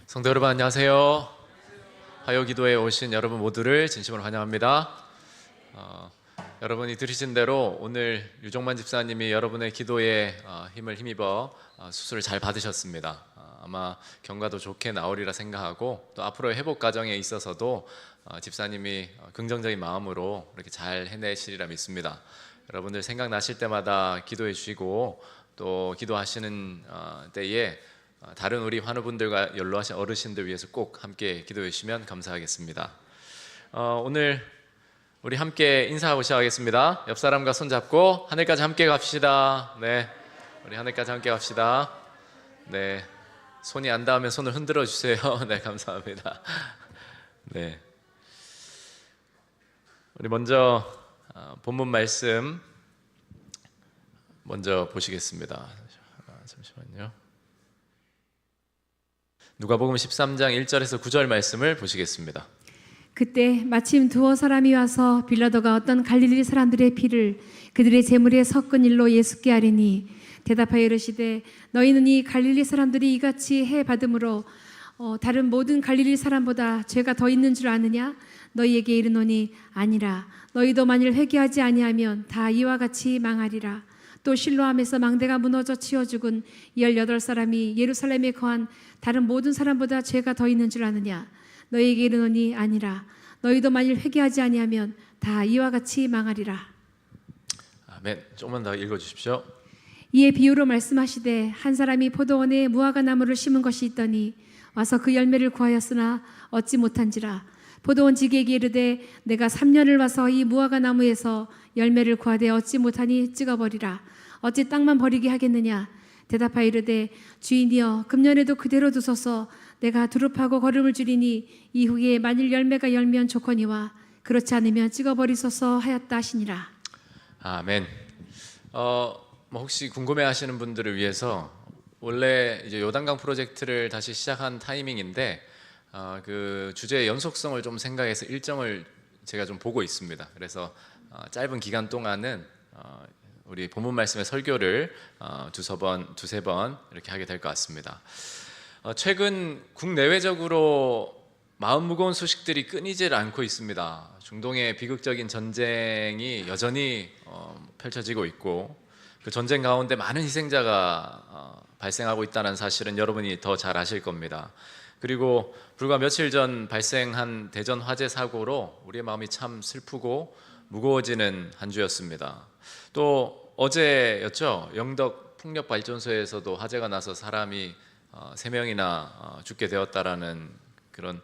성도 여러분 안녕하세요. 화요기도에 오신 여러분 모두를 진심으로 환영합니다. 여러분이 들으신 대로 오늘 유종만 집사님이 여러분의 기도에 힘을 힘입어 수술을 잘 받으셨습니다. 아마 경과도 좋게 나오리라 생각하고 또 앞으로의 회복 과정에 있어서도 집사님이 긍정적인 마음으로 이렇게 잘 해내시리라 믿습니다. 여러분들 생각나실 때마다 기도해 주시고 또 기도하시는 때에 다른 우리 환우분들과 연로하신 어르신들 위해서 꼭 함께 기도해 주시면 감사하겠습니다. 오늘 우리 함께 인사하고 시작하겠습니다. 옆 사람과 손 잡고 하늘까지 함께 갑시다. 네, 우리 하늘까지 함께 갑시다. 네, 손이 안 닿으면 손을 흔들어 주세요. 네, 감사합니다. 네, 우리 먼저 본문 말씀 먼저 보시겠습니다. 잠시만요. 누가복음 13장 1절에서 9절 말씀을 보시겠습니다. 그때 마침 두어 사람이 와서 빌라도가 어떤 갈릴리 사람들의 피를 그들의 제물에 섞은 일로 예수께 아뢰니 대답하여 이르시되 너희는 이 갈릴리 사람들이 이같이 해 받음으로 다른 모든 갈릴리 사람보다 죄가 더 있는 줄 아느냐? 너희에게 이르노니 아니라. 너희도 만일 회개하지 아니하면 다 이와 같이 망하리라. 또 실로암에서 망대가 무너져 치워 죽은 18사람이 예루살렘에 거한 다른 모든 사람보다 죄가 더 있는 줄 아느냐? 너희에게 이르노니 아니라. 너희도 만일 회개하지 아니하면 다 이와 같이 망하리라. 아멘. 조금만 더 읽어주십시오. 이에 비유로 말씀하시되 한 사람이 포도원에 무화과 나무를 심은 것이 있더니 와서 그 열매를 구하였으나 얻지 못한지라. 포도원 지기에게 이르되 내가 3년을 와서 이 무화과 나무에서 열매를 구하되 얻지 못하니 찍어버리라. 어찌 땅만 버리게 하겠느냐? 대답하여 이르되 주인이여 금년에도 그대로 두소서. 내가 두릅하고 거름을 줄이니 이후에 만일 열매가 열면 좋거니와 그렇지 않으면 찍어버리소서 하였다 하시니라. 아멘. 혹시 궁금해하시는 분들을 위해서 원래 이제 요단강 프로젝트를 다시 시작한 타이밍인데 그 주제의 연속성을 좀 생각해서 일정을 제가 좀 보고 있습니다. 그래서 짧은 기간 동안은 우리 본문 말씀의 설교를 두세 번 이렇게 하게 될 것 같습니다. 최근 국내외적으로 마음 무거운 소식들이 끊이질 않고 있습니다. 중동의 비극적인 전쟁이 여전히 펼쳐지고 있고 그 전쟁 가운데 많은 희생자가 발생하고 있다는 사실은 여러분이 더 잘 아실 겁니다. 그리고 불과 며칠 전 발생한 대전 화재 사고로 우리의 마음이 참 슬프고 무거워지는 한 주였습니다. 또 어제였죠. 영덕 풍력발전소에서도 화재가 나서 사람이 3명이나 죽게 되었다라는 그런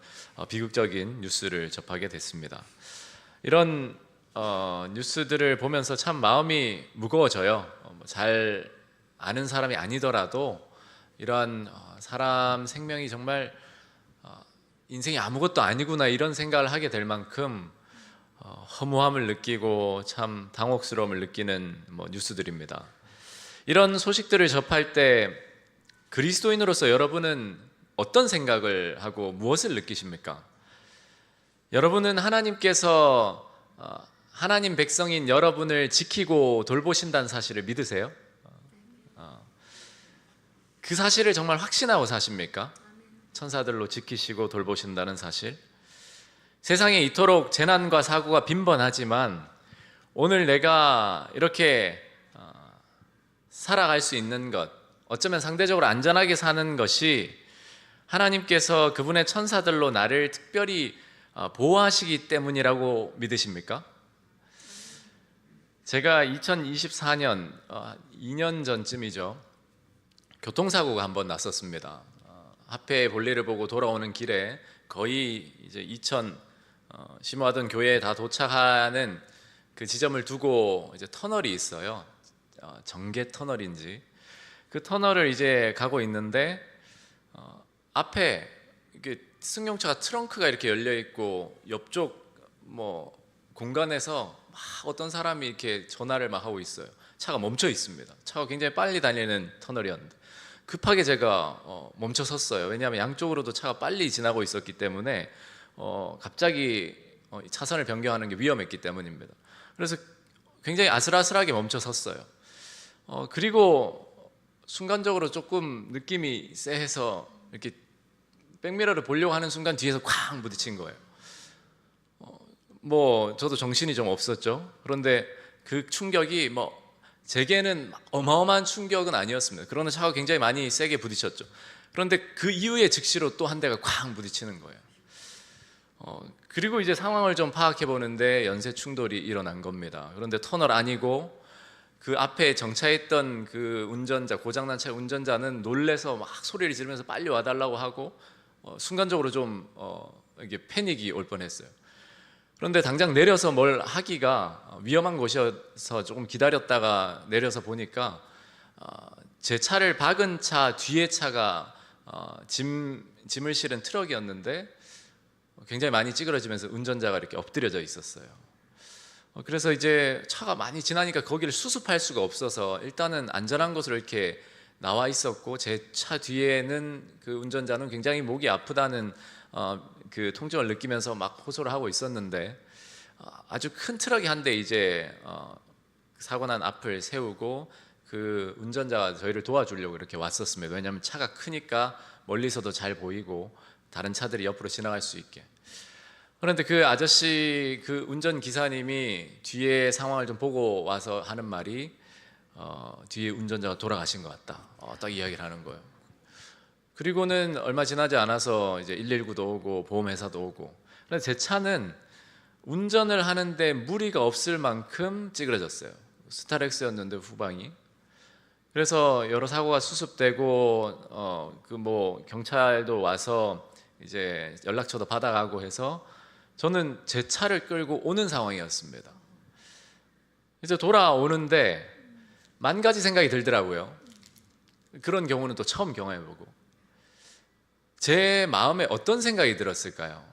비극적인 뉴스를 접하게 됐습니다. 이런 뉴스들을 보면서 참 마음이 무거워져요. 잘 아는 사람이 아니더라도 이러한 사람 생명이 정말 인생이 아무것도 아니구나 이런 생각을 하게 될 만큼 허무함을 느끼고 참 당혹스러움을 느끼는 뉴스들입니다. 이런 소식들을 접할 때 그리스도인으로서 여러분은 어떤 생각을 하고 무엇을 느끼십니까? 여러분은 하나님께서 하나님 백성인 여러분을 지키고 돌보신다는 사실을 믿으세요? 그 사실을 정말 확신하고 사십니까? 천사들로 지키시고 돌보신다는 사실. 세상에 이토록 재난과 사고가 빈번하지만 오늘 내가 이렇게 살아갈 수 있는 것, 어쩌면 상대적으로 안전하게 사는 것이 하나님께서 그분의 천사들로 나를 특별히 보호하시기 때문이라고 믿으십니까? 제가 2024년 2년 전쯤이죠. 교통사고가 한번 났었습니다. 화폐의 볼일을 보고 돌아오는 길에 거의 이제 심어하던 교회에 다 도착하는 그 지점을 두고 이제 터널이 있어요. 정계 터널인지 그 터널을 이제 가고 있는데 앞에 이게 승용차가 트렁크가 이렇게 열려 있고 옆쪽 공간에서 막 어떤 사람이 이렇게 전화를 막 하고 있어요. 차가 멈춰 있습니다. 차가 굉장히 빨리 달리는 터널이었는데 급하게 제가 멈춰 섰어요. 왜냐하면 양쪽으로도 차가 빨리 지나고 있었기 때문에 갑자기 차선을 변경하는 게 위험했기 때문입니다. 그래서 굉장히 아슬아슬하게 멈춰 섰어요. 그리고 순간적으로 조금 느낌이 쎄해서 이렇게 백미러를 보려고 하는 순간 뒤에서 쾅 부딪힌 거예요. 뭐 저도 정신이 좀 없었죠. 그런데 그 충격이 뭐 제게는 어마어마한 충격은 아니었습니다. 그러나 차가 굉장히 많이 세게 부딪혔죠. 그런데 그 이후에 즉시로 또 한 대가 쾅 부딪히는 거예요. 그리고 이제 상황을 좀 파악해 보는데 연쇄 충돌이 일어난 겁니다. 그런데 터널 아니고 그 앞에 정차했던 그 운전자, 고장난 차의 운전자는 놀래서 막 소리를 지르면서 빨리 와달라고 하고 순간적으로 좀 이게 패닉이 올 뻔했어요. 그런데 당장 내려서 뭘 하기가 위험한 곳이어서 조금 기다렸다가 내려서 보니까 제 차를 박은 차 뒤에 차가 짐을 실은 트럭이었는데 굉장히 많이 찌그러지면서 운전자가 이렇게 엎드려져 있었어요. 그래서 이제 차가 많이 지나니까 거기를 수습할 수가 없어서 일단은 안전한 곳으로 이렇게 나와 있었고, 제 차 뒤에는 그 운전자는 굉장히 목이 아프다는 그 통증을 느끼면서 막 호소를 하고 있었는데, 아주 큰 트럭이 한 대 이제 사고 난 앞을 세우고 그 운전자가 저희를 도와주려고 이렇게 왔었습니다. 왜냐하면 차가 크니까 멀리서도 잘 보이고 다른 차들이 옆으로 지나갈 수 있게. 그런데 그 아저씨, 그 운전 기사님이 뒤에 상황을 좀 보고 와서 하는 말이 뒤에 운전자가 돌아가신 것 같다. 딱 이야기를 하는 거예요. 그리고는 얼마 지나지 않아서 이제 119도 오고 보험회사도 오고. 그런데 제 차는 운전을 하는데 무리가 없을 만큼 찌그러졌어요. 스타렉스였는데 후방이. 그래서 여러 사고가 수습되고 그 뭐 경찰도 와서 이제 연락처도 받아가고 해서 저는 제 차를 끌고 오는 상황이었습니다. 이제 돌아오는데 만 가지 생각이 들더라고요. 그런 경우는 또 처음 경험해보고. 제 마음에 어떤 생각이 들었을까요?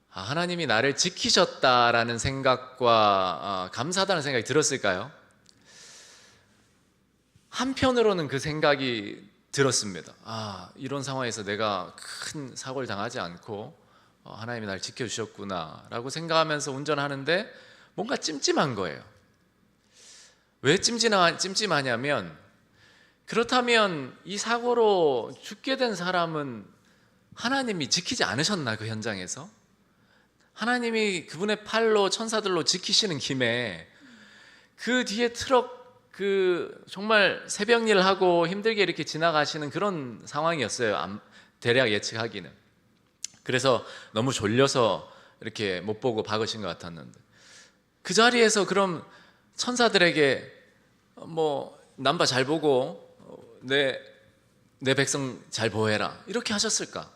하나님이 나를 지키셨다라는 생각과 감사하다는 생각이 들었을까요? 한편으로는 그 생각이 들었습니다. 이런 상황에서 내가 큰 사고를 당하지 않고 하나님이 나를 지켜주셨구나 라고 생각하면서 운전하는데 뭔가 찜찜한 거예요. 왜 찜찜하냐면, 그렇다면 이 사고로 죽게 된 사람은 하나님이 지키지 않으셨나? 그 현장에서 하나님이 그분의 팔로 천사들로 지키시는 김에 그 뒤에 트럭 그 정말 새벽 일 하고 힘들게 이렇게 지나가시는 그런 상황이었어요. 대략 예측하기는. 그래서 너무 졸려서 이렇게 못 보고 박으신 것 같았는데, 그 자리에서 그럼 천사들에게 뭐 남바 잘 보고 내 백성 잘 보호해라 이렇게 하셨을까?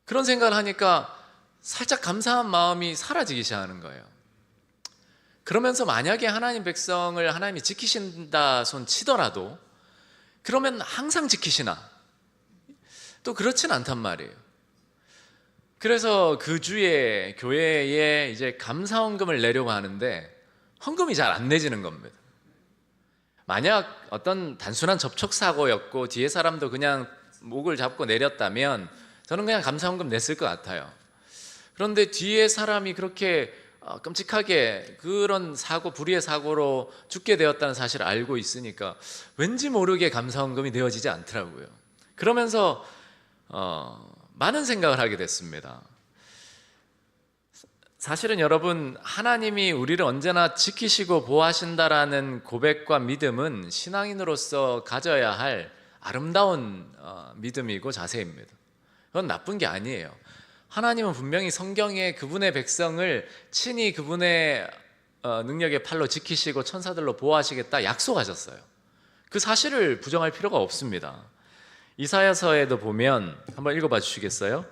그런 생각을 하니까 살짝 감사한 마음이 사라지기 시작하는 거예요. 그러면서 만약에 하나님 백성을 하나님이 지키신다 손 치더라도 그러면 항상 지키시나? 또 그렇진 않단 말이에요. 그래서 그 주에 교회에 이제 감사헌금을 내려고 하는데 헌금이 잘 안 내지는 겁니다. 만약 어떤 단순한 접촉사고였고 뒤에 사람도 그냥 목을 잡고 내렸다면 저는 그냥 감사헌금 냈을 것 같아요. 그런데 뒤에 사람이 그렇게 끔찍하게 그런 사고, 불의의 사고로 죽게 되었다는 사실을 알고 있으니까 왠지 모르게 감사헌금이 되어지지 않더라고요. 그러면서 많은 생각을 하게 됐습니다. 사실은 여러분, 하나님이 우리를 언제나 지키시고 보호하신다라는 고백과 믿음은 신앙인으로서 가져야 할 아름다운 믿음이고 자세입니다. 그건 나쁜 게 아니에요. 하나님은 분명히 성경에 그분의 백성을 친히 그분의 능력의 팔로 지키시고 천사들로 보호하시겠다 약속하셨어요. 그 사실을 부정할 필요가 없습니다. 이사야서에도 보면 한번 읽어봐 주시겠어요?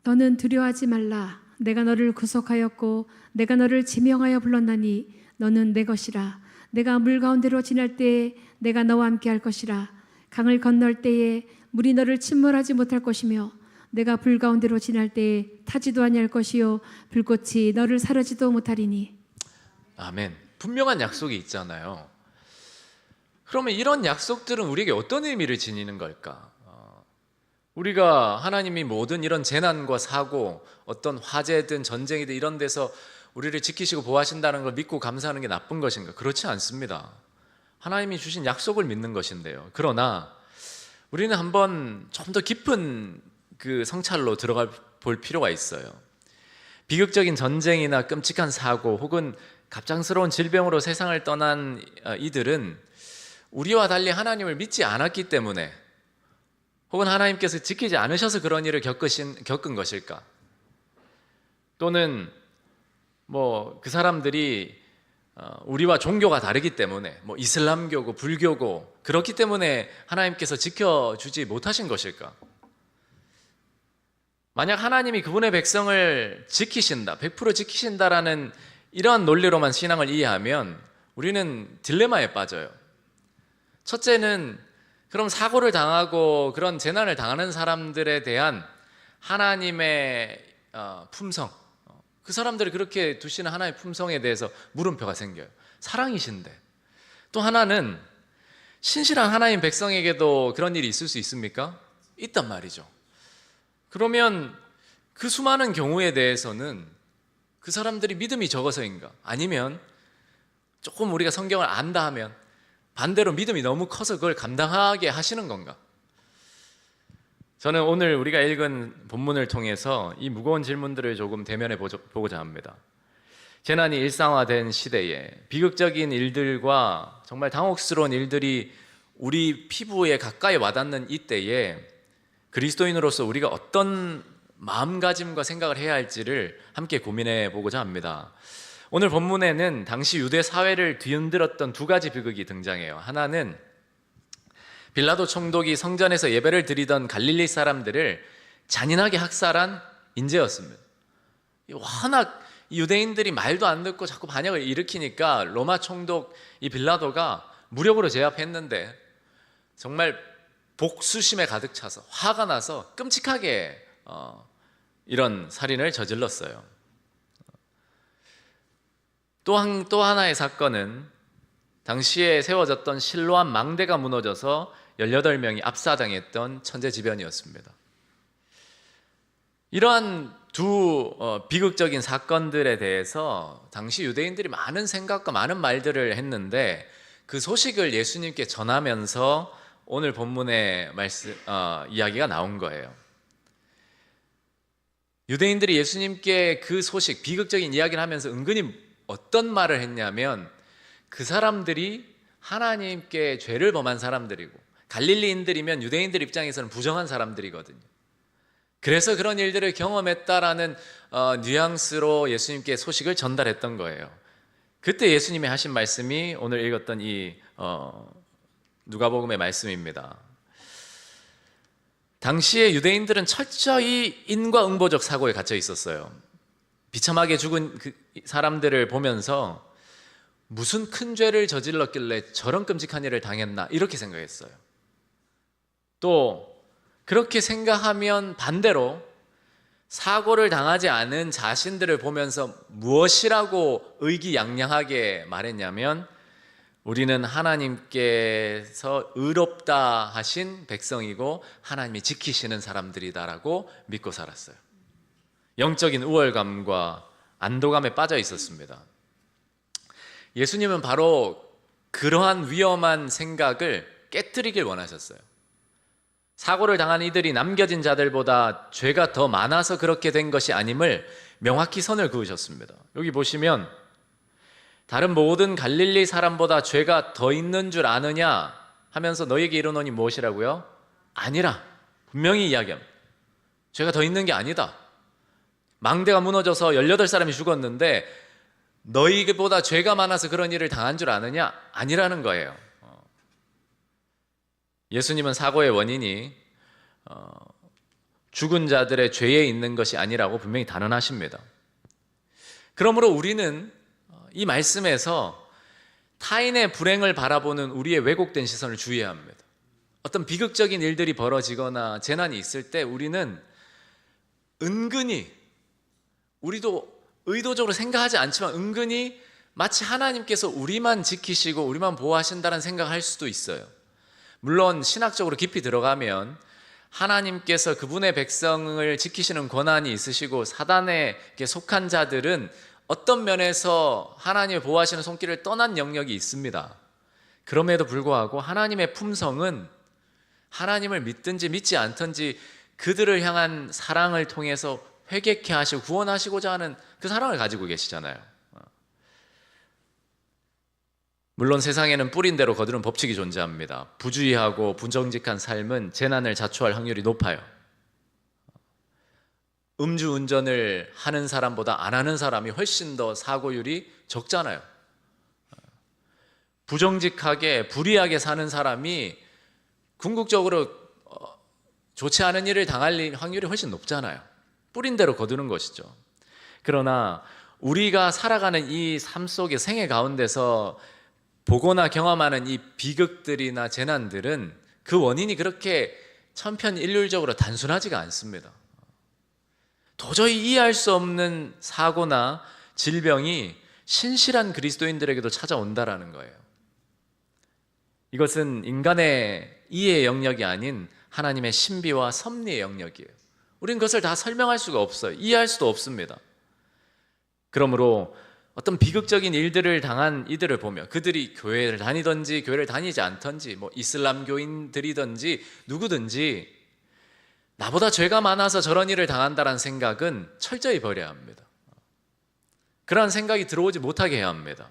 너는 두려워하지 말라. 내가 너를 구속하였고 내가 너를 지명하여 불렀나니 너는 내 것이라. 내가 물 가운데로 지날 때에 내가 너와 함께 할 것이라. 강을 건널 때에 물이 너를 침몰하지 못할 것이며 내가 불 가운데로 지날 때에 타지도 아니할 것이요 불꽃이 너를 사르지도 못하리니. 아멘. 분명한 약속이 있잖아요. 그러면 이런 약속들은 우리에게 어떤 의미를 지니는 걸까? 우리가 하나님이 모든 이런 재난과 사고, 어떤 화재든 전쟁이든 이런 데서 우리를 지키시고 보호하신다는 걸 믿고 감사하는 게 나쁜 것인가? 그렇지 않습니다. 하나님이 주신 약속을 믿는 것인데요. 그러나 우리는 한번 좀 더 깊은 그 성찰로 들어가 볼 필요가 있어요. 비극적인 전쟁이나 끔찍한 사고 혹은 갑작스러운 질병으로 세상을 떠난 이들은 우리와 달리 하나님을 믿지 않았기 때문에, 혹은 하나님께서 지키지 않으셔서 그런 일을 겪은 것일까? 또는 그 사람들이 우리와 종교가 다르기 때문에, 이슬람교고 불교고 그렇기 때문에 하나님께서 지켜주지 못하신 것일까? 만약 하나님이 그분의 백성을 지키신다, 100% 지키신다라는 이러한 논리로만 신앙을 이해하면 우리는 딜레마에 빠져요. 첫째는 그럼 사고를 당하고 그런 재난을 당하는 사람들에 대한 하나님의 품성, 그 사람들이 그렇게 두시는 하나님의 품성에 대해서 물음표가 생겨요. 사랑이신데. 또 하나는 신실한 하나님 백성에게도 그런 일이 있을 수 있습니까? 있단 말이죠. 그러면 그 수많은 경우에 대해서는 그 사람들이 믿음이 적어서인가? 아니면 조금 우리가 성경을 안다 하면 반대로 믿음이 너무 커서 그걸 감당하게 하시는 건가? 저는 오늘 우리가 읽은 본문을 통해서 이 무거운 질문들을 조금 대면해 보고자 합니다. 재난이 일상화된 시대에 비극적인 일들과 정말 당혹스러운 일들이 우리 피부에 가까이 와닿는 이때에 그리스도인으로서 우리가 어떤 마음가짐과 생각을 해야 할지를 함께 고민해 보고자 합니다. 오늘 본문에는 당시 유대 사회를 뒤흔들었던 두 가지 비극이 등장해요. 하나는 빌라도 총독이 성전에서 예배를 드리던 갈릴리 사람들을 잔인하게 학살한 인재였습니다. 워낙 유대인들이 말도 안 듣고 자꾸 반역을 일으키니까 로마 총독 이 빌라도가 무력으로 제압했는데 정말 복수심에 가득 차서 화가 나서 끔찍하게 이런 살인을 저질렀어요. 또 하나의 사건은 당시에 세워졌던 실로암 망대가 무너져서 18명이 압사당했던 천재지변이었습니다. 이러한 두 비극적인 사건들에 대해서 당시 유대인들이 많은 생각과 많은 말들을 했는데 그 소식을 예수님께 전하면서 오늘 본문의 이야기가 나온 거예요. 유대인들이 예수님께 그 소식, 비극적인 이야기를 하면서 은근히 어떤 말을 했냐면 그 사람들이 하나님께 죄를 범한 사람들이고 갈릴리인들이면 유대인들 입장에서는 부정한 사람들이거든요. 그래서 그런 일들을 경험했다라는 뉘앙스로 예수님께 소식을 전달했던 거예요. 그때 예수님이 하신 말씀이 오늘 읽었던 이 누가복음의 말씀입니다. 당시에 유대인들은 철저히 인과응보적 사고에 갇혀 있었어요. 비참하게 죽은 그 사람들을 보면서 무슨 큰 죄를 저질렀길래 저런 끔찍한 일을 당했나 이렇게 생각했어요. 또 그렇게 생각하면 반대로 사고를 당하지 않은 자신들을 보면서 무엇이라고 의기양양하게 말했냐면 우리는 하나님께서 의롭다 하신 백성이고 하나님이 지키시는 사람들이다라고 믿고 살았어요. 영적인 우월감과 안도감에 빠져 있었습니다. 예수님은 바로 그러한 위험한 생각을 깨트리길 원하셨어요. 사고를 당한 이들이 남겨진 자들보다 죄가 더 많아서 그렇게 된 것이 아님을 명확히 선을 그으셨습니다. 여기 보시면 다른 모든 갈릴리 사람보다 죄가 더 있는 줄 아느냐 하면서 너희에게 이르노니 무엇이라고요? 아니라 분명히 이야기합니다. 죄가 더 있는 게 아니다. 망대가 무너져서 18사람이 죽었는데 너희보다 죄가 많아서 그런 일을 당한 줄 아느냐? 아니라는 거예요. 예수님은 사고의 원인이 죽은 자들의 죄에 있는 것이 아니라고 분명히 단언하십니다. 그러므로 우리는 이 말씀에서 타인의 불행을 바라보는 우리의 왜곡된 시선을 주의해야 합니다. 어떤 비극적인 일들이 벌어지거나 재난이 있을 때 우리는 은근히 우리도 의도적으로 생각하지 않지만 은근히 마치 하나님께서 우리만 지키시고 우리만 보호하신다는 생각을 할 수도 있어요. 물론 신학적으로 깊이 들어가면 하나님께서 그분의 백성을 지키시는 권한이 있으시고 사단에 속한 자들은 어떤 면에서 하나님의 보호하시는 손길을 떠난 영역이 있습니다. 그럼에도 불구하고 하나님의 품성은 하나님을 믿든지 믿지 않든지 그들을 향한 사랑을 통해서 회개케 하시고 구원하시고자 하는 그 사랑을 가지고 계시잖아요. 물론 세상에는 뿌린 대로 거두는 법칙이 존재합니다. 부주의하고 부정직한 삶은 재난을 자초할 확률이 높아요. 음주운전을 하는 사람보다 안 하는 사람이 훨씬 더 사고율이 적잖아요. 부정직하게 불의하게 사는 사람이 궁극적으로 좋지 않은 일을 당할 확률이 훨씬 높잖아요. 뿌린 대로 거두는 것이죠. 그러나 우리가 살아가는 이 삶 속의 생애 가운데서 보거나 경험하는 이 비극들이나 재난들은 그 원인이 그렇게 천편일률적으로 단순하지가 않습니다. 도저히 이해할 수 없는 사고나 질병이 신실한 그리스도인들에게도 찾아온다라는 거예요. 이것은 인간의 이해의 영역이 아닌 하나님의 신비와 섭리의 영역이에요. 우린 그것을 다 설명할 수가 없어요. 이해할 수도 없습니다. 그러므로 어떤 비극적인 일들을 당한 이들을 보며 그들이 교회를 다니든지 교회를 다니지 않든지 뭐 이슬람교인들이든지 누구든지 나보다 죄가 많아서 저런 일을 당한다는 생각은 철저히 버려야 합니다. 그러한 생각이 들어오지 못하게 해야 합니다.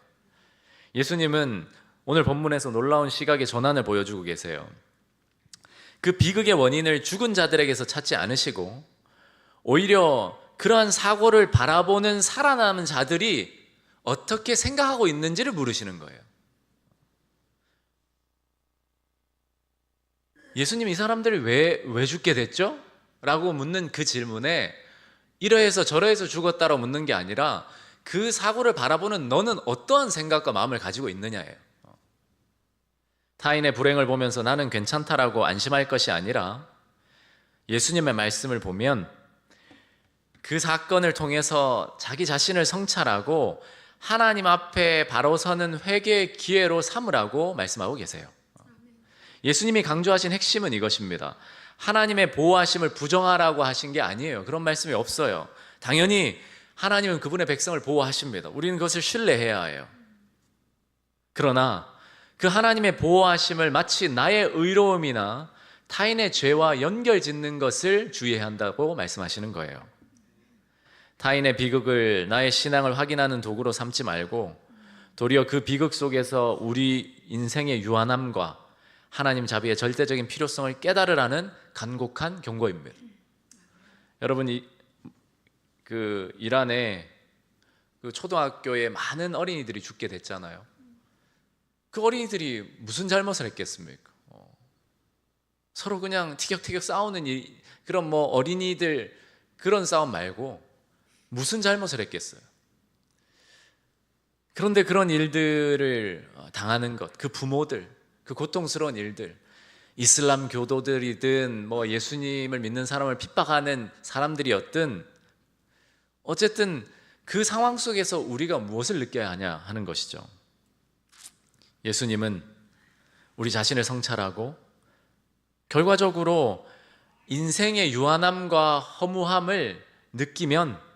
예수님은 오늘 본문에서 놀라운 시각의 전환을 보여주고 계세요. 그 비극의 원인을 죽은 자들에게서 찾지 않으시고 오히려 그러한 사고를 바라보는 살아남은 자들이 어떻게 생각하고 있는지를 물으시는 거예요. 예수님이 이 사람들이 왜 죽게 됐죠? 라고 묻는 그 질문에 이러해서 저러해서 죽었다라고 묻는 게 아니라 그 사고를 바라보는 너는 어떠한 생각과 마음을 가지고 있느냐예요. 타인의 불행을 보면서 나는 괜찮다라고 안심할 것이 아니라 예수님의 말씀을 보면 그 사건을 통해서 자기 자신을 성찰하고 하나님 앞에 바로 서는 회개의 기회로 삼으라고 말씀하고 계세요. 예수님이 강조하신 핵심은 이것입니다. 하나님의 보호하심을 부정하라고 하신 게 아니에요. 그런 말씀이 없어요. 당연히 하나님은 그분의 백성을 보호하십니다. 우리는 그것을 신뢰해야 해요. 그러나 그 하나님의 보호하심을 마치 나의 의로움이나 타인의 죄와 연결짓는 것을 주의해야 한다고 말씀하시는 거예요. 타인의 비극을 나의 신앙을 확인하는 도구로 삼지 말고 도리어 그 비극 속에서 우리 인생의 유한함과 하나님 자비의 절대적인 필요성을 깨달으라는 간곡한 경고입니다. 여러분, 그 이란에 그 초등학교에 많은 어린이들이 죽게 됐잖아요. 그 어린이들이 무슨 잘못을 했겠습니까? 서로 그냥 티격태격 싸우는 그런 뭐 어린이들 그런 싸움 말고 무슨 잘못을 했겠어요? 그런데 그런 일들을 당하는 것, 그 부모들, 그 고통스러운 일들, 이슬람 교도들이든 뭐 예수님을 믿는 사람을 핍박하는 사람들이었든 어쨌든 그 상황 속에서 우리가 무엇을 느껴야 하냐 하는 것이죠. 예수님은 우리 자신을 성찰하고 결과적으로 인생의 유한함과 허무함을 느끼면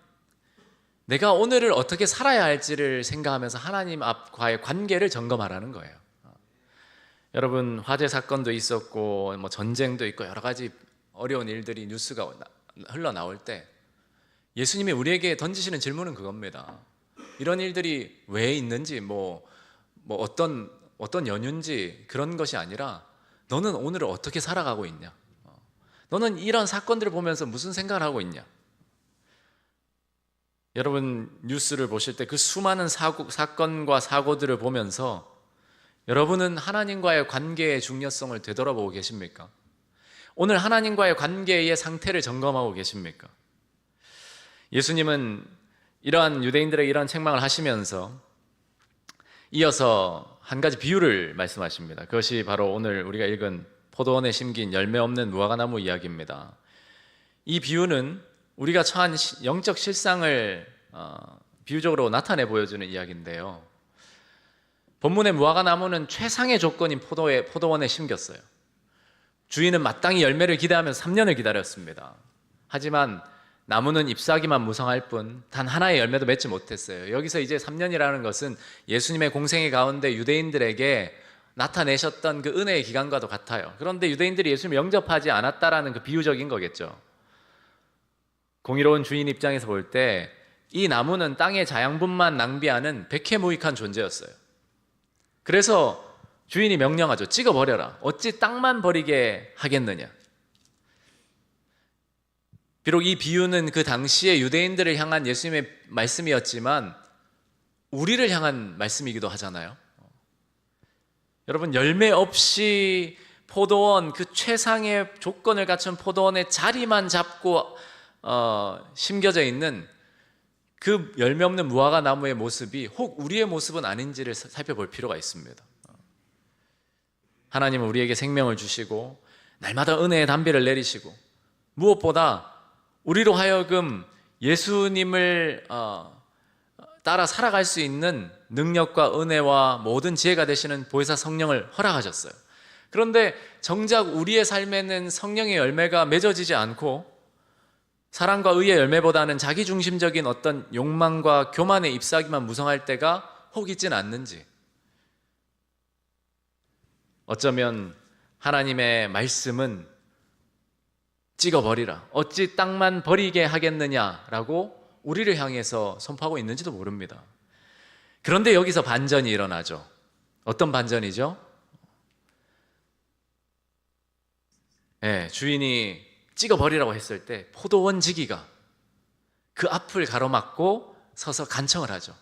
내가 오늘을 어떻게 살아야 할지를 생각하면서 하나님 앞과의 관계를 점검하라는 거예요. 여러분, 화재 사건도 있었고 뭐 전쟁도 있고 여러 가지 어려운 일들이 뉴스가 흘러나올 때 예수님이 우리에게 던지시는 질문은 그겁니다. 이런 일들이 왜 있는지 뭐 어떤 연유인지 그런 것이 아니라 너는 오늘을 어떻게 살아가고 있냐? 너는 이런 사건들을 보면서 무슨 생각을 하고 있냐? 여러분, 뉴스를 보실 때 그 수많은 사건과 사고들을 보면서 여러분은 하나님과의 관계의 중요성을 되돌아보고 계십니까? 오늘 하나님과의 관계의 상태를 점검하고 계십니까? 예수님은 이러한 유대인들에게 이러한 책망을 하시면서 이어서 한 가지 비유를 말씀하십니다. 그것이 바로 오늘 우리가 읽은 포도원에 심긴 열매 없는 무화과나무 이야기입니다. 이 비유는 우리가 처한 영적 실상을 비유적으로 나타내 보여주는 이야기인데요. 본문의 무화과나무는 최상의 조건인 포도원에 심겼어요. 주인은 마땅히 열매를 기대하면서 3년을 기다렸습니다. 하지만 나무는 잎사귀만 무성할 뿐 단 하나의 열매도 맺지 못했어요. 여기서 이제 3년이라는 것은 예수님의 공생의 가운데 유대인들에게 나타내셨던 그 은혜의 기간과도 같아요. 그런데 유대인들이 예수님을 영접하지 않았다라는 그 비유적인 거겠죠. 공의로운 주인 입장에서 볼 때 이 나무는 땅의 자양분만 낭비하는 백해무익한 존재였어요. 그래서 주인이 명령하죠. 찍어버려라. 어찌 땅만 버리게 하겠느냐. 비록 이 비유는 그 당시에 유대인들을 향한 예수님의 말씀이었지만 우리를 향한 말씀이기도 하잖아요. 여러분, 열매 없이 포도원, 그 최상의 조건을 갖춘 포도원의 자리만 잡고 심겨져 있는 그 열매 없는 무화과 나무의 모습이 혹 우리의 모습은 아닌지를 살펴볼 필요가 있습니다. 하나님은 우리에게 생명을 주시고 날마다 은혜의 담비를 내리시고 무엇보다 우리로 하여금 예수님을 따라 살아갈 수 있는 능력과 은혜와 모든 지혜가 되시는 보혜사 성령을 허락하셨어요. 그런데 정작 우리의 삶에는 성령의 열매가 맺어지지 않고 사랑과 의의 열매보다는 자기중심적인 어떤 욕망과 교만에 잎사귀만 무성할 때가 혹 있진 않는지, 어쩌면 하나님의 말씀은 찍어버리라, 어찌 땅만 버리게 하겠느냐라고 우리를 향해서 선포하고 있는지도 모릅니다. 그런데 여기서 반전이 일어나죠. 어떤 반전이죠? 주인이 찍어버리라고 했을 때 포도원 지기가 그 앞을 가로막고 서서 간청을 하죠.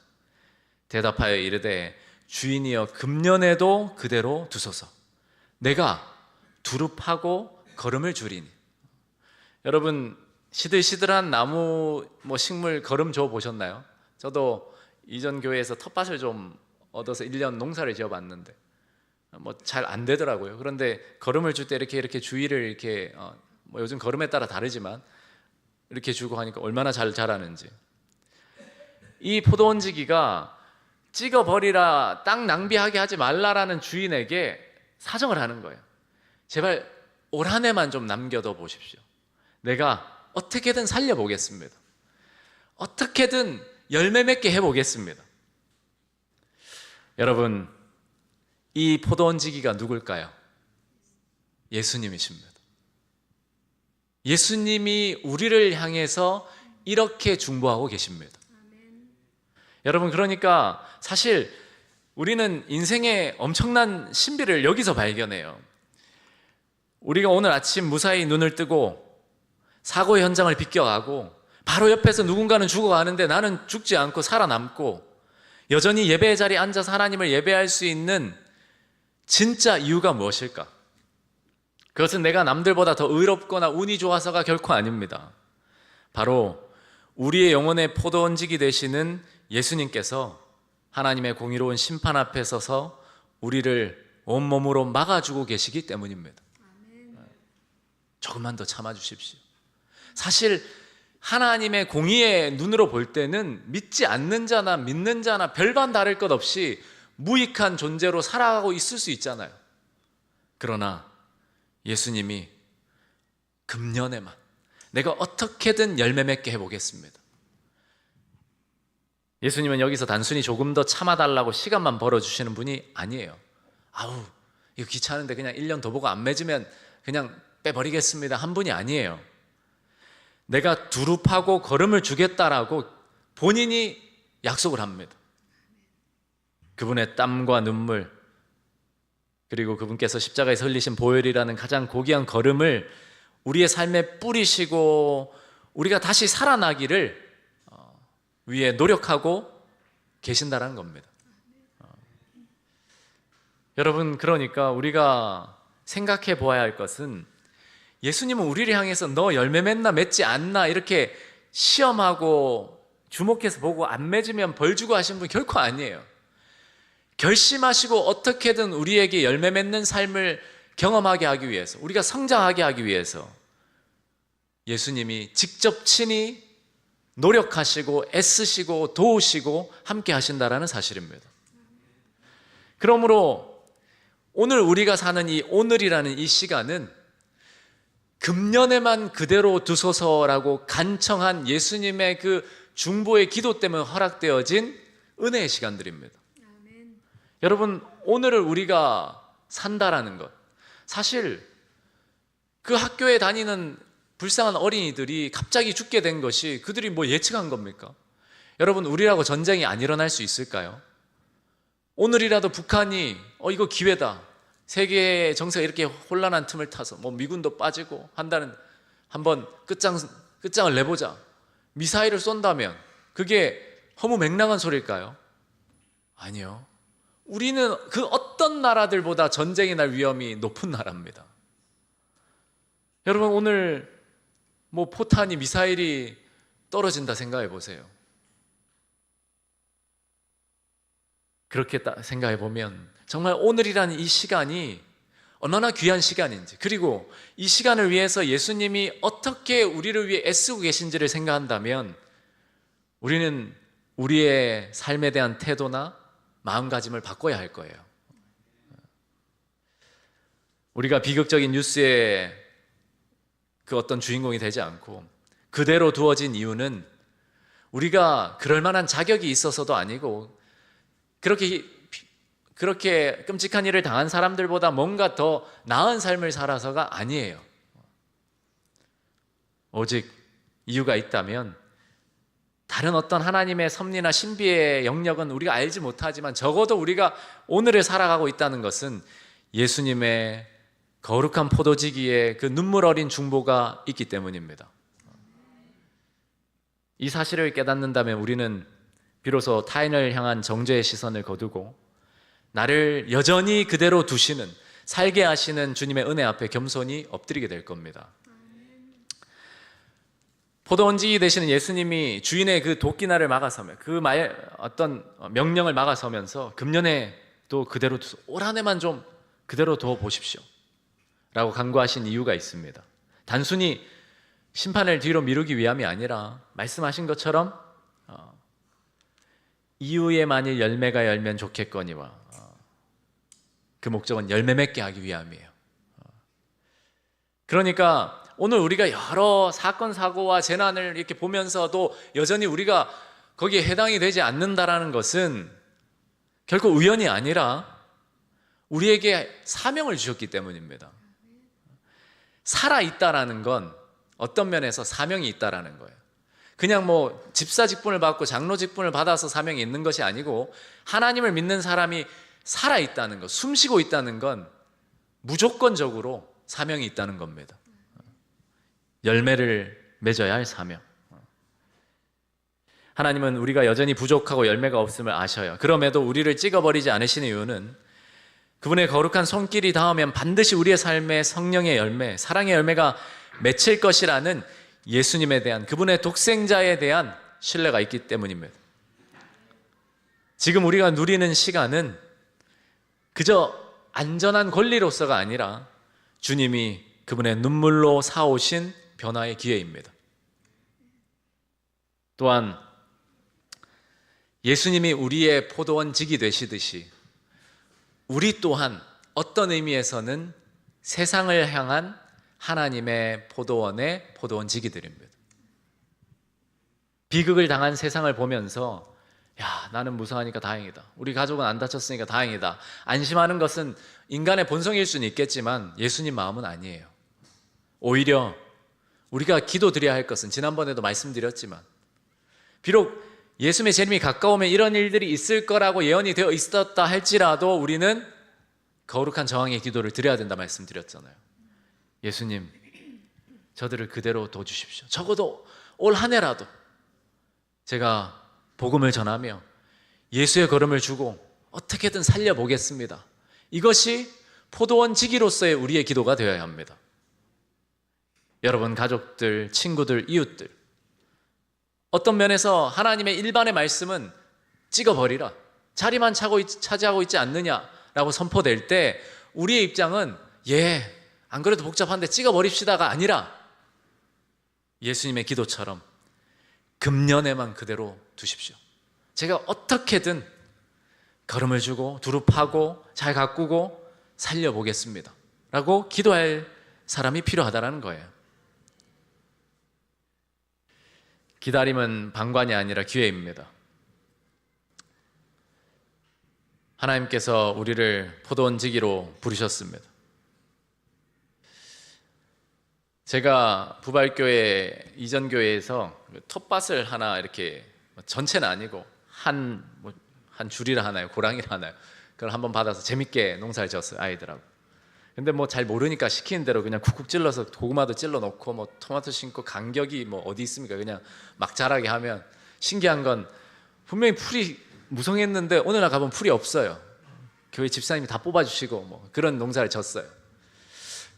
대답하여 이르되 주인이여 금년에도 그대로 두소서. 내가 두릅하고 거름을 주리니. 여러분, 시들시들한 나무 식물 거름 줘 보셨나요? 저도 이전 교회에서 텃밭을 좀 얻어서 1년 농사를 지어봤는데 잘 안 되더라고요. 그런데 거름을 줄 때 이렇게 주위를 이렇게 요즘 거름에 따라 다르지만 이렇게 주고 하니까 얼마나 잘 자라는지. 이 포도원지기가 찍어버리라, 땅 낭비하게 하지 말라라는 주인에게 사정을 하는 거예요. 제발 올 한 해만 좀 남겨둬 보십시오. 내가 어떻게든 살려보겠습니다. 어떻게든 열매 맺게 해보겠습니다. 여러분, 이 포도원지기가 누굴까요? 예수님이십니다. 예수님이 우리를 향해서 이렇게 중보하고 계십니다. 여러분, 그러니까 사실 우리는 인생의 엄청난 신비를 여기서 발견해요. 우리가 오늘 아침 무사히 눈을 뜨고 사고 현장을 비껴가고 바로 옆에서 누군가는 죽어가는데 나는 죽지 않고 살아남고 여전히 예배의 자리에 앉아서 하나님을 예배할 수 있는 진짜 이유가 무엇일까? 그것은 내가 남들보다 더 의롭거나 운이 좋아서가 결코 아닙니다. 바로 우리의 영혼의 포도원지기 되시는 예수님께서 하나님의 공의로운 심판 앞에 서서 우리를 온몸으로 막아주고 계시기 때문입니다. 조금만 더 참아주십시오. 사실 하나님의 공의의 눈으로 볼 때는 믿지 않는 자나 믿는 자나 별반 다를 것 없이 무익한 존재로 살아가고 있을 수 있잖아요. 그러나 예수님이 금년에만 내가 어떻게든 열매 맺게 해보겠습니다. 예수님은 여기서 단순히 조금 더 참아달라고 시간만 벌어주시는 분이 아니에요. 아우, 이거 귀찮은데 그냥 1년 더 보고 안 맺으면 그냥 빼버리겠습니다 한 분이 아니에요. 내가 두릅하고 거름을 주겠다라고 본인이 약속을 합니다. 그분의 땀과 눈물, 그리고 그분께서 십자가에서 흘리신 보혈이라는 가장 고귀한 거름을 우리의 삶에 뿌리시고 우리가 다시 살아나기를 위해 노력하고 계신다는 겁니다. 여러분, 그러니까 우리가 생각해 보아야 할 것은 예수님은 우리를 향해서 너 열매 맺나 맺지 않나 이렇게 시험하고 주목해서 보고 안 맺으면 벌 주고 하신 분 결코 아니에요. 결심하시고 어떻게든 우리에게 열매 맺는 삶을 경험하게 하기 위해서, 우리가 성장하게 하기 위해서 예수님이 직접 친히 노력하시고 애쓰시고 도우시고 함께 하신다라는 사실입니다. 그러므로 오늘 우리가 사는 이 오늘이라는 이 시간은 금년에만 그대로 두소서라고 간청한 예수님의 그 중보의 기도 때문에 허락되어진 은혜의 시간들입니다. 여러분, 오늘을 우리가 산다라는 것. 사실 그 학교에 다니는 불쌍한 어린이들이 갑자기 죽게 된 것이 그들이 뭐 예측한 겁니까? 여러분, 우리라고 전쟁이 안 일어날 수 있을까요? 오늘이라도 북한이 이거 기회다, 세계의 정세가 이렇게 혼란한 틈을 타서 뭐 미군도 빠지고 한다는, 한번 끝장을 내보자, 미사일을 쏜다면 그게 허무맹랑한 소리일까요? 아니요. 우리는 그 어떤 나라들보다 전쟁이 날 위험이 높은 나라입니다. 여러분, 오늘 뭐 포탄이, 미사일이 떨어진다 생각해 보세요. 그렇게 생각해 보면 정말 오늘이라는 이 시간이 얼마나 귀한 시간인지, 그리고 이 시간을 위해서 예수님이 어떻게 우리를 위해 애쓰고 계신지를 생각한다면 우리는 우리의 삶에 대한 태도나 마음가짐을 바꿔야 할 거예요. 우리가 비극적인 뉴스의 그 어떤 주인공이 되지 않고 그대로 두어진 이유는 우리가 그럴 만한 자격이 있어서도 아니고, 그렇게 끔찍한 일을 당한 사람들보다 뭔가 더 나은 삶을 살아서가 아니에요. 오직 이유가 있다면 다른 어떤 하나님의 섭리나 신비의 영역은 우리가 알지 못하지만 적어도 우리가 오늘을 살아가고 있다는 것은 예수님의 거룩한 포도지기에 그 눈물 어린 중보가 있기 때문입니다. 이 사실을 깨닫는다면 우리는 비로소 타인을 향한 정죄의 시선을 거두고 나를 여전히 그대로 두시는, 살게 하시는 주님의 은혜 앞에 겸손히 엎드리게 될 겁니다. 포도원지기 되시는 예수님이 주인의 그 도끼날을 막아서면, 어떤 명령을 막아서면서 금년에 또 그대로 올 한 해만 좀 그대로 둬 보십시오 라고 간구하신 이유가 있습니다. 단순히 심판을 뒤로 미루기 위함이 아니라 말씀하신 것처럼 이후에 만일 열매가 열면 좋겠거니와, 그 목적은 열매 맺게 하기 위함이에요. 그러니까 오늘 우리가 여러 사건 사고와 재난을 이렇게 보면서도 여전히 우리가 거기에 해당이 되지 않는다라는 것은 결코 우연이 아니라 우리에게 사명을 주셨기 때문입니다. 살아있다라는 건 어떤 면에서 사명이 있다라는 거예요. 그냥 뭐 집사 직분을 받고 장로 직분을 받아서 사명이 있는 것이 아니고, 하나님을 믿는 사람이 살아있다는 것, 숨쉬고 있다는 건 무조건적으로 사명이 있다는 겁니다. 열매를 맺어야 할 사명. 하나님은 우리가 여전히 부족하고 열매가 없음을 아셔요. 그럼에도 우리를 찍어버리지 않으시는 이유는 그분의 거룩한 손길이 닿으면 반드시 우리의 삶에 성령의 열매, 사랑의 열매가 맺힐 것이라는 예수님에 대한, 그분의 독생자에 대한 신뢰가 있기 때문입니다. 지금 우리가 누리는 시간은 그저 안전한 권리로서가 아니라 주님이 그분의 눈물로 사오신 변화의 기회입니다. 또한 예수님이 우리의 포도원직이 되시듯이 우리 또한 어떤 의미에서는 세상을 향한 하나님의 포도원의 포도원지기들입니다. 비극을 당한 세상을 보면서 야, 나는 무사하니까 다행이다, 우리 가족은 안 다쳤으니까 다행이다, 안심하는 것은 인간의 본성일 수는 있겠지만 예수님 마음은 아니에요. 오히려 우리가 기도드려야 할 것은, 지난번에도 말씀드렸지만, 비록 예수님의 재림이 가까우면 이런 일들이 있을 거라고 예언이 되어 있었다 할지라도 우리는 거룩한 저항의 기도를 드려야 된다 말씀드렸잖아요. 예수님, 저들을 그대로 둬주십시오. 적어도 올 한 해라도 제가 복음을 전하며 예수의 걸음을 주고 어떻게든 살려보겠습니다. 이것이 포도원지기로서의 우리의 기도가 되어야 합니다. 여러분, 가족들, 친구들, 이웃들, 어떤 면에서 하나님의 일반의 말씀은 찍어버리라, 자리만 차지하고 있지 않느냐라고 선포될 때 우리의 입장은 안 그래도 복잡한데 찍어버립시다가 아니라 예수님의 기도처럼 금년에만 그대로 두십시오. 제가 어떻게든 걸음을 주고 두릅하고 잘 가꾸고 살려보겠습니다 라고 기도할 사람이 필요하다는 거예요. 기다림은 방관이 아니라 기회입니다. 하나님께서 우리를 포도원지기로 부르셨습니다. 제가 부발교회 이전 교회에서 텃밭을 하나 이렇게 전체는 아니고 한 줄이라 하나요, 고랑이라 하나요? 그걸 한번 받아서 재밌게 농사를 지었어요, 아이들하고. 근데 뭐 잘 모르니까 시키는 대로 그냥 쿡쿡 찔러서 고구마도 찔러 넣고 뭐 토마토 심고 간격이 뭐 어디 있습니까? 그냥 막 자라게 하면 신기한 건 분명히 풀이 무성했는데 어느 날 가보면 풀이 없어요. 교회 집사님이 다 뽑아주시고 뭐 그런 농사를 졌어요.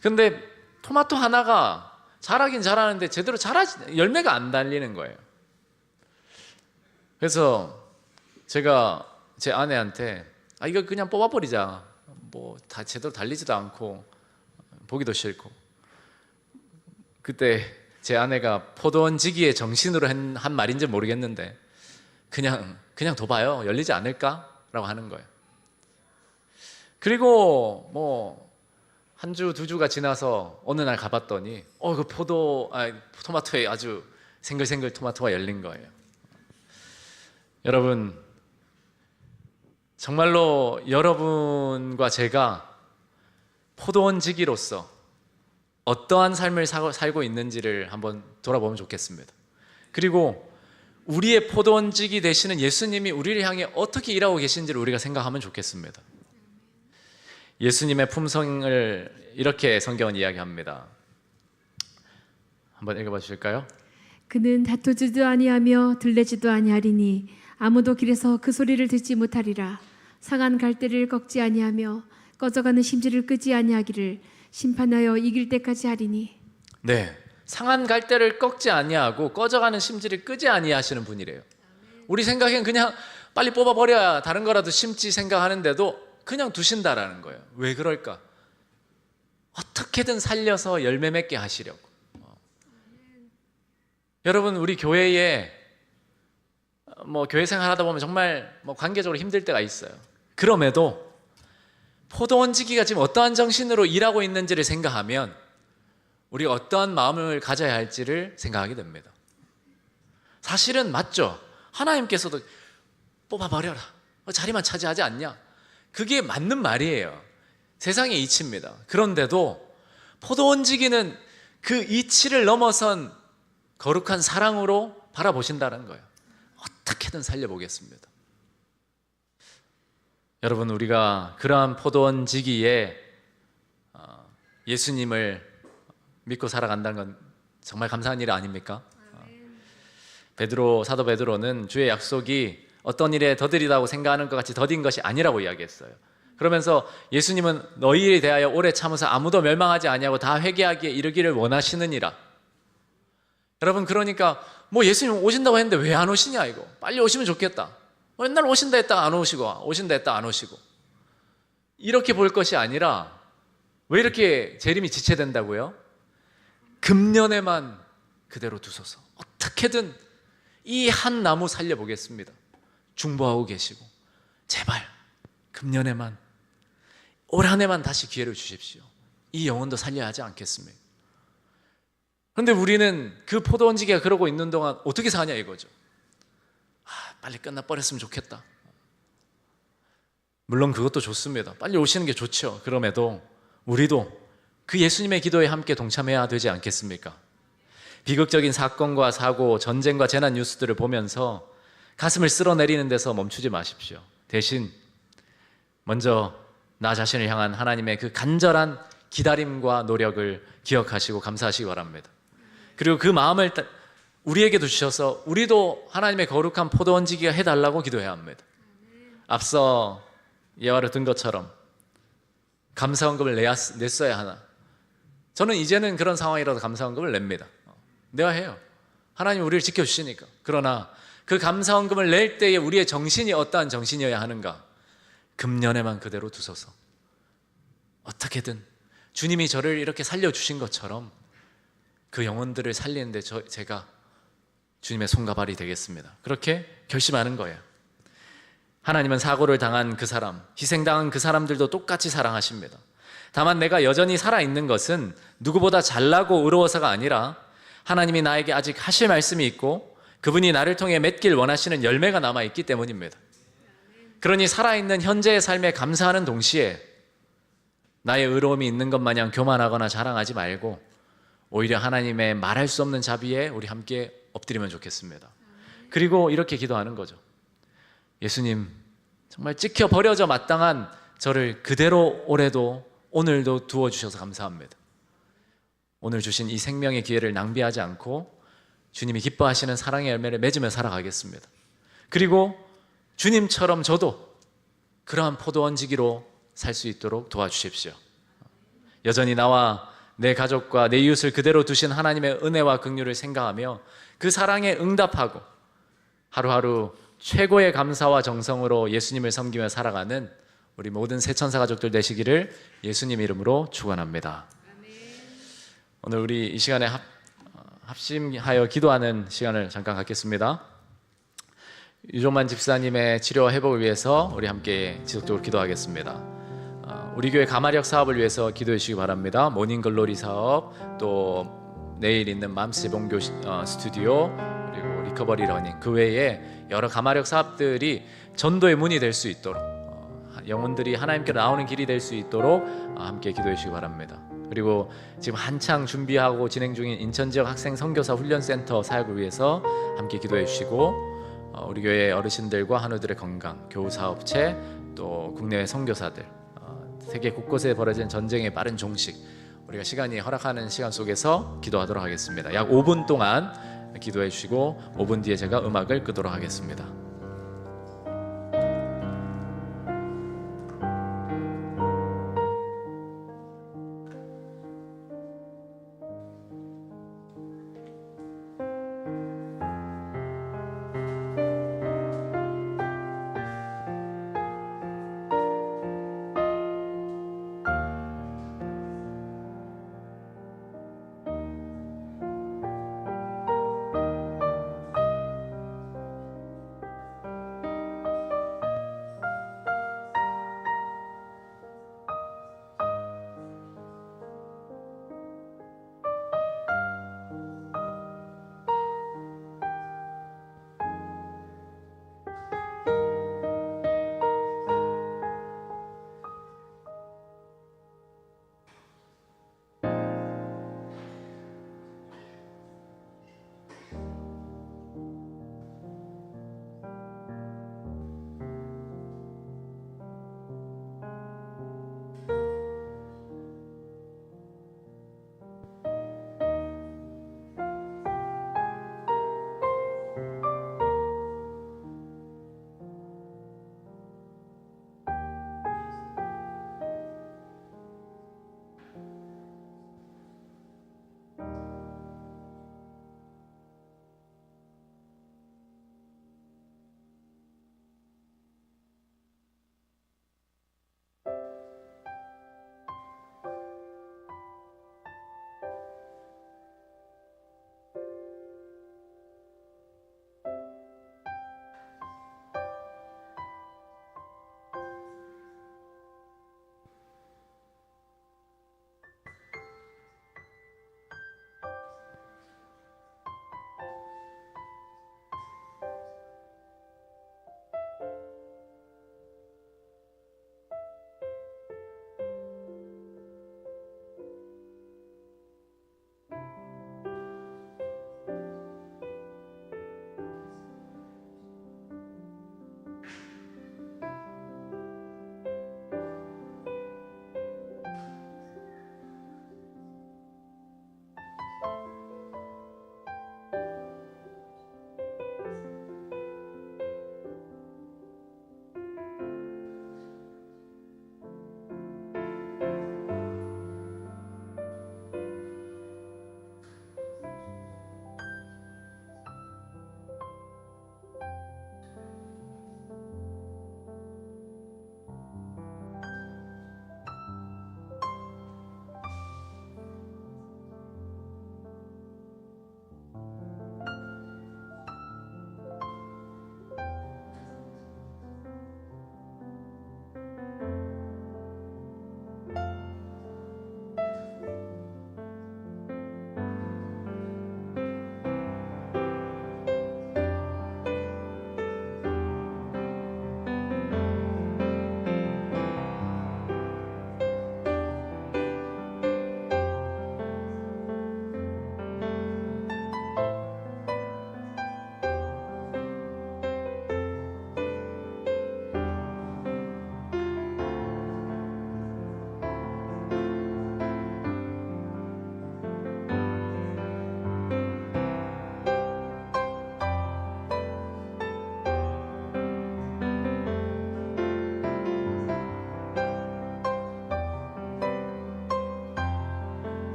근데 토마토 하나가 자라긴 자라는데 제대로 열매가 안 달리는 거예요. 그래서 제가 제 아내한테 이거 그냥 뽑아버리자. 뭐 다 제대로 달리지도 않고 보기도 싫고. 그때 제 아내가 포도원지기의 정신으로 한 말인지 모르겠는데 그냥 둬봐요. 열리지 않을까라고 하는 거예요. 그리고 뭐 한 주, 두 주가 지나서 어느 날 가봤더니 그 토마토에 아주 생글생글 토마토가 열린 거예요. 여러분, 정말로 여러분과 제가 포도원지기로서 어떠한 삶을 살고 있는지를 한번 돌아보면 좋겠습니다. 그리고 우리의 포도원지기 되시는 예수님이 우리를 향해 어떻게 일하고 계신지를 우리가 생각하면 좋겠습니다. 예수님의 품성을 이렇게 성경은 이야기합니다. 한번 읽어봐 주실까요? 그는 다투지도 아니하며 들레지도 아니하리니 아무도 길에서 그 소리를 듣지 못하리라. 상한 갈대를 꺾지 아니하며 꺼져가는 심지를 끄지 아니하기를 심판하여 이길 때까지 하리니. 네, 상한 갈대를 꺾지 아니하고 꺼져가는 심지를 끄지 아니하시는 분이래요. 우리 생각엔 그냥 빨리 뽑아버려야 다른 거라도 심지 생각하는데도 그냥 두신다라는 거예요. 왜 그럴까? 어떻게든 살려서 열매 맺게 하시려고. 여러분, 우리 교회에 교회 생활하다 보면 정말 관계적으로 힘들 때가 있어요. 그럼에도 포도원지기가 지금 어떠한 정신으로 일하고 있는지를 생각하면 우리가 어떠한 마음을 가져야 할지를 생각하게 됩니다. 사실은 맞죠. 하나님께서도 뽑아버려라. 자리만 차지하지 않냐. 그게 맞는 말이에요. 세상의 이치입니다. 그런데도 포도원지기는 그 이치를 넘어선 거룩한 사랑으로 바라보신다는 거예요. 어떻게든 살려보겠습니다. 여러분, 우리가 그러한 포도원지기에 예수님을 믿고 살아간다는 건 정말 감사한 일 아닙니까? 사도 베드로는 주의 약속이 어떤 일에 더디다고 생각하는 것 같이 더딘 것이 아니라고 이야기했어요. 그러면서 예수님은 너희에 대하여 오래 참으사 아무도 멸망하지 아니하고 다 회개하기에 이르기를 원하시느니라. 여러분, 그러니까 예수님 오신다고 했는데 왜 안 오시냐 이거. 빨리 오시면 좋겠다. 맨날 오신다 했다가 안 오시고 오신다 했다가 안 오시고. 이렇게 볼 것이 아니라 왜 이렇게 재림이 지체된다고요? 금년에만 그대로 두소서. 어떻게든 이 한 나무 살려보겠습니다. 중보하고 계시고 제발 금년에만 올 한 해만 다시 기회를 주십시오. 이 영혼도 살려야 하지 않겠습니까? 그런데 우리는 그 포도원지기가 그러고 있는 동안 어떻게 사냐 이거죠. 빨리 끝나버렸으면 좋겠다. 물론 그것도 좋습니다. 빨리 오시는 게 좋죠. 그럼에도 우리도 그 예수님의 기도에 함께 동참해야 되지 않겠습니까? 비극적인 사건과 사고, 전쟁과 재난 뉴스들을 보면서 가슴을 쓸어내리는 데서 멈추지 마십시오. 대신 먼저 나 자신을 향한 하나님의 그 간절한 기다림과 노력을 기억하시고 감사하시기 바랍니다. 그리고 그 마음을 우리에게도 주셔서 우리도 하나님의 거룩한 포도원지기가 해달라고 기도해야 합니다. 앞서 예화를 든 것처럼 감사헌금을 냈어야 하나. 저는 이제는 그런 상황이라도 감사헌금을 냅니다. 내가 해요. 하나님 우리를 지켜주시니까. 그러나 그 감사헌금을 낼 때에 우리의 정신이 어떠한 정신이어야 하는가? 금년에만 그대로 두소서. 어떻게든 주님이 저를 이렇게 살려주신 것처럼 그 영혼들을 살리는데 제가 주님의 손과 발이 되겠습니다. 그렇게 결심하는 거예요. 하나님은 사고를 당한 그 사람, 희생당한 그 사람들도 똑같이 사랑하십니다. 다만 내가 여전히 살아있는 것은 누구보다 잘나고 의로워서가 아니라 하나님이 나에게 아직 하실 말씀이 있고 그분이 나를 통해 맺길 원하시는 열매가 남아있기 때문입니다. 그러니 살아있는 현재의 삶에 감사하는 동시에 나의 의로움이 있는 것 마냥 교만하거나 자랑하지 말고 오히려 하나님의 말할 수 없는 자비에 우리 함께 엎드리면 좋겠습니다. 그리고 이렇게 기도하는 거죠. 예수님, 정말 찍혀 버려져 마땅한 저를 그대로 올해도 오늘도 두어주셔서 감사합니다. 오늘 주신 이 생명의 기회를 낭비하지 않고 주님이 기뻐하시는 사랑의 열매를 맺으며 살아가겠습니다. 그리고 주님처럼 저도 그러한 포도원지기로 살 수 있도록 도와주십시오. 여전히 나와 내 가족과 내 이웃을 그대로 두신 하나님의 은혜와 긍휼을 생각하며 그 사랑에 응답하고 하루하루 최고의 감사와 정성으로 예수님을 섬기며 살아가는 우리 모든 새천사 가족들 되시기를 예수님 이름으로 축원합니다. 오늘 우리 이 시간에 합심하여 기도하는 시간을 잠깐 갖겠습니다. 유종만 집사님의 치료와 회복을 위해서 우리 함께 지속적으로 기도하겠습니다. 우리 교회 가마력 사업을 위해서 기도해 주시기 바랍니다. 모닝글로리 사업, 또 내일 있는 맘스 재봉교 스튜디오, 그리고 리커버리 러닝, 그 외에 여러 가마력 사업들이 전도의 문이 될 수 있도록, 영혼들이 하나님께로 나오는 길이 될 수 있도록 함께 기도해 주시기 바랍니다. 그리고 지금 한창 준비하고 진행 중인 인천 지역 학생 선교사 훈련센터 사역을 위해서 함께 기도해 주시고, 우리 교회 어르신들과 한우들의 건강, 교우사업체, 또 국내외 선교사들, 세계 곳곳에 벌어진 전쟁의 빠른 종식, 우리가 시간이 허락하는 시간 속에서 기도하도록 하겠습니다. 약 5분 동안 기도해 주시고 5분 뒤에 제가 음악을 끄도록 하겠습니다.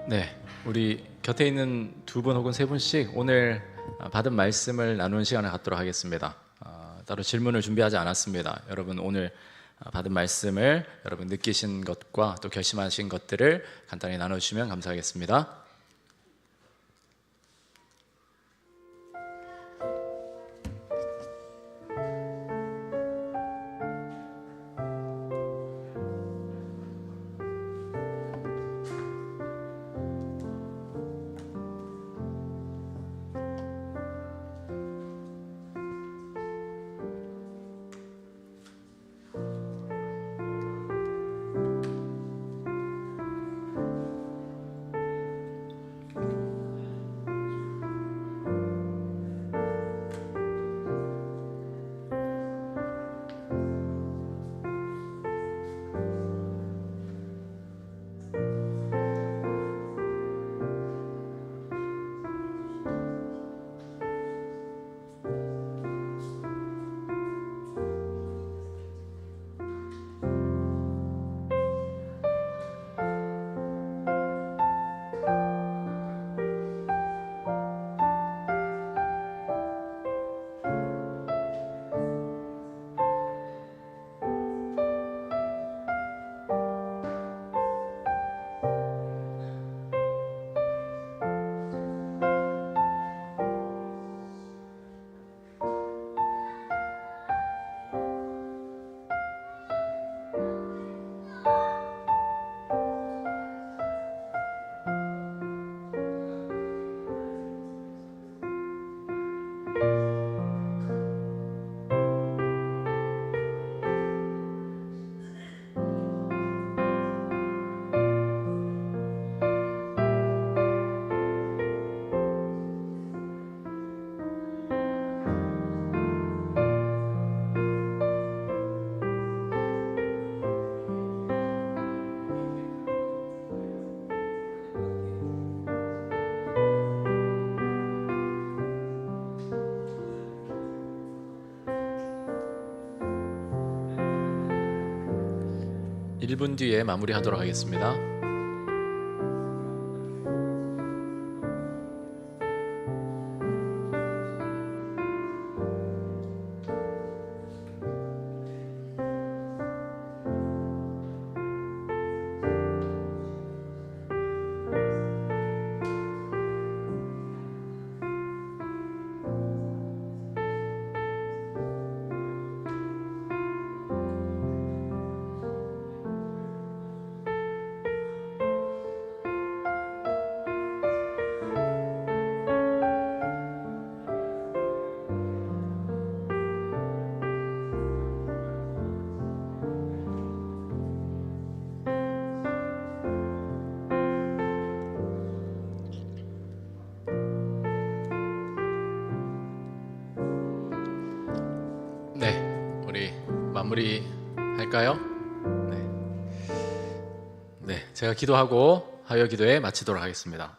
네, 우리 곁에 있는 두 분 혹은 세 분씩 오늘 받은 말씀을 나누는 시간을 갖도록 하겠습니다. 따로 질문을 준비하지 않았습니다. 여러분 오늘 받은 말씀을 여러분 느끼신 것과 또 결심하신 것들을 간단히 나눠주시면 감사하겠습니다. 일 분 뒤에 마무리하도록 하겠습니다. 네, 우리 마무리 할까요? 네, 제가 기도하고 하여 기도에 마치도록 하겠습니다.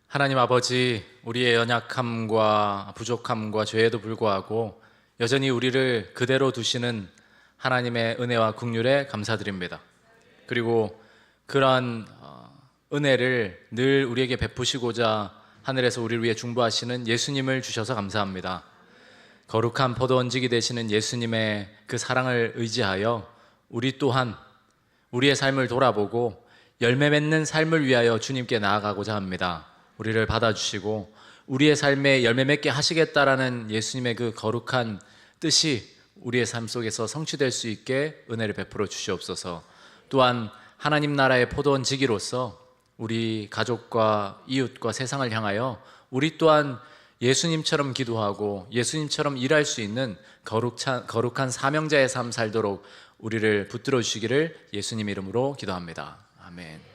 하나님 아버지, 우리의 연약함과 부족함과 죄에도 불구하고 여전히 우리를 그대로 두시는 하나님의 은혜와 긍휼에 감사드립니다. 그리고 그러한 은혜를 늘 우리에게 베푸시고자 하늘에서 우리를 위해 중보하시는 예수님을 주셔서 감사합니다. 거룩한 포도원지기 되시는 예수님의 그 사랑을 의지하여 우리 또한 우리의 삶을 돌아보고 열매 맺는 삶을 위하여 주님께 나아가고자 합니다. 우리를 받아주시고 우리의 삶에 열매 맺게 하시겠다라는 예수님의 그 거룩한 뜻이 우리의 삶 속에서 성취될 수 있게 은혜를 베풀어 주시옵소서. 또한 하나님 나라의 포도원지기로서 우리 가족과 이웃과 세상을 향하여 우리 또한 예수님처럼 기도하고 예수님처럼 일할 수 있는 거룩한 사명자의 삶 살도록 우리를 붙들어 주시기를 예수님 이름으로 기도합니다. 아멘.